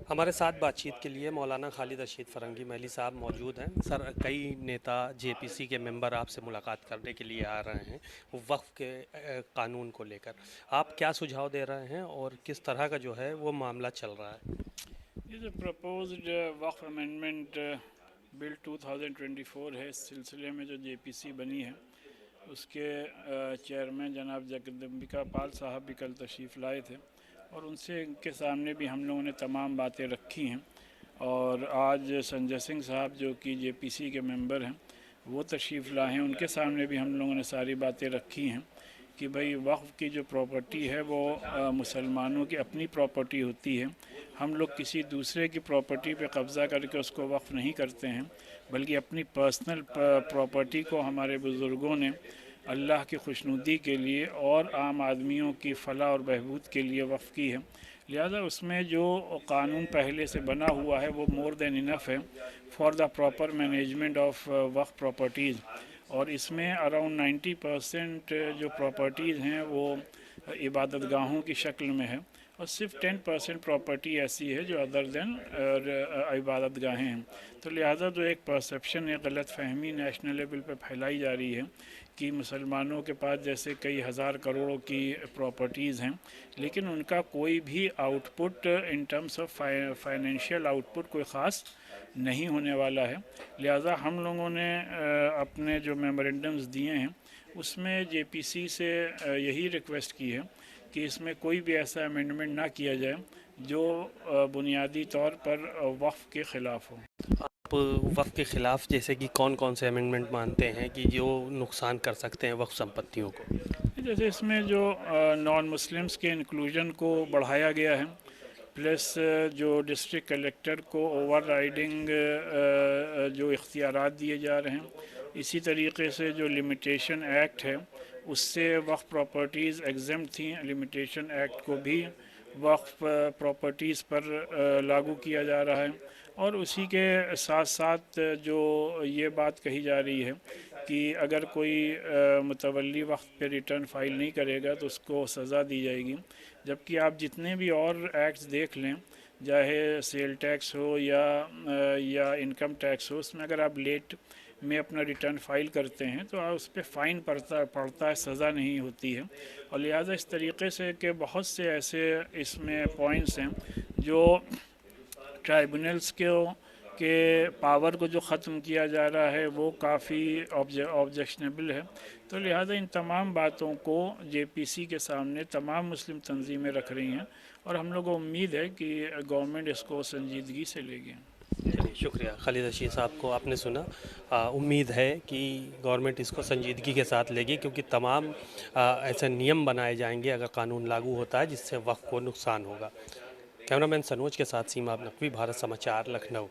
ہمارے ساتھ بات چیت کے لیے مولانا خالد رشید فرنگی محلی صاحب موجود ہیں سر۔ کئی نیتا جے پی سی کے ممبر آپ سے ملاقات کرنے کے لیے آ رہے ہیں وقف کے قانون کو لے کر۔ آپ کیا سجھاؤ دے رہے ہیں اور کس طرح کا جو ہے وہ معاملہ چل رہا ہے؟ یہ جو پرپوزڈ وقف امینڈمنٹ بل 2024 ہے، اس سلسلے میں جو جے پی سی بنی ہے اس کے چیئرمین جناب جگدمبکا پال صاحب بھی کل تشریف لائے تھے، اور ان کے سامنے بھی ہم لوگوں نے تمام باتیں رکھی ہیں۔ اور آج سنجے سنگھ صاحب جو کہ جے پی سی کے ممبر ہیں وہ تشریف لائے ہیں، ان کے سامنے بھی ہم لوگوں نے ساری باتیں رکھی ہیں کہ بھئی وقف کی جو پراپرٹی ہے وہ مسلمانوں کی اپنی پراپرٹی ہوتی ہے۔ ہم لوگ کسی دوسرے کی پراپرٹی پہ قبضہ کر کے اس کو وقف نہیں کرتے ہیں، بلکہ اپنی پرسنل پراپرٹی کو ہمارے بزرگوں نے اللہ کی خوشنودی کے لیے اور عام آدمیوں کی فلاح اور بہبود کے لیے وقف کی ہے۔ لہذا اس میں جو قانون پہلے سے بنا ہوا ہے وہ مور دین انف ہے for the proper management of وقف پراپرٹیز، اور اس میں اراؤنڈ 90% جو پراپرٹیز ہیں وہ عبادت گاہوں کی شکل میں ہے، اور صرف 10% پراپرٹی ایسی ہے جو ادر دین عبادت گاہیں ہیں۔ تو لہٰذا جو ایک پرسیپشن، ایک غلط فہمی نیشنل لیول پہ پھیلائی جا رہی ہے کہ مسلمانوں کے پاس جیسے کئی ہزار کروڑوں کی پراپرٹیز ہیں، لیکن ان کا کوئی بھی out put in terms of financial out put کوئی خاص نہیں ہونے والا ہے۔ لہٰذا ہم لوگوں نے اپنے جو میمورنڈمز دیے ہیں اس میں جے پی سی سے یہی ریکویسٹ کی ہے کہ اس میں کوئی بھی ایسا امینڈمنٹ نہ کیا جائے جو بنیادی طور پر وقف کے خلاف ہو۔ آپ وقف کے خلاف جیسے کہ کون کون سے امینڈمنٹ مانتے ہیں کہ جو نقصان کر سکتے ہیں وقف سمپتیوں کو؟ جیسے اس میں جو نان مسلمس کے انکلوژن کو بڑھایا گیا ہے، پلس جو ڈسٹرکٹ کلیکٹر کو اوور رائڈنگ جو اختیارات دیے جا رہے ہیں، اسی طریقے سے جو لمیٹیشن ایکٹ ہے اس سے وقف پراپرٹیز ایگزمپٹ تھیں، لمیٹیشن ایکٹ کو بھی وقف پراپرٹیز پر لاگو کیا جا رہا ہے۔ اور اسی کے ساتھ ساتھ جو یہ بات کہی جا رہی ہے کہ اگر کوئی متولی وقت پہ ریٹرن فائل نہیں کرے گا تو اس کو سزا دی جائے گی، جبکہ آپ جتنے بھی اور ایکٹس دیکھ لیں، چاہے سیل ٹیکس ہو یا انکم ٹیکس ہو، اس میں اگر آپ لیٹ میں اپنا ریٹرن فائل کرتے ہیں تو اس پہ فائن پڑتا ہے، سزا نہیں ہوتی ہے۔ اور لہٰذا اس طریقے سے کہ بہت سے ایسے اس میں پوائنٹس ہیں جو ٹرائبونلز کے پاور کو جو ختم کیا جا رہا ہے وہ کافی آبجیکشنیبل ہے۔ تو لہٰذا ان تمام باتوں کو جے پی سی کے سامنے تمام مسلم تنظیمیں رکھ رہی ہیں، اور ہم لوگوں کو امید ہے کہ گورنمنٹ اس کو سنجیدگی سے لے گی۔ شکریہ خالد رشید صاحب کو آپ نے سنا۔ امید ہے کہ گورنمنٹ اس کو سنجیدگی کے ساتھ لے گی، کیونکہ تمام ایسے نیم بنائے جائیں گے اگر قانون لاگو ہوتا ہے جس سے وقف کو نقصان ہوگا۔ کیمرہ مین سنوج کے ساتھ سیما نقوی، بھارت سماچار، لکھنؤ۔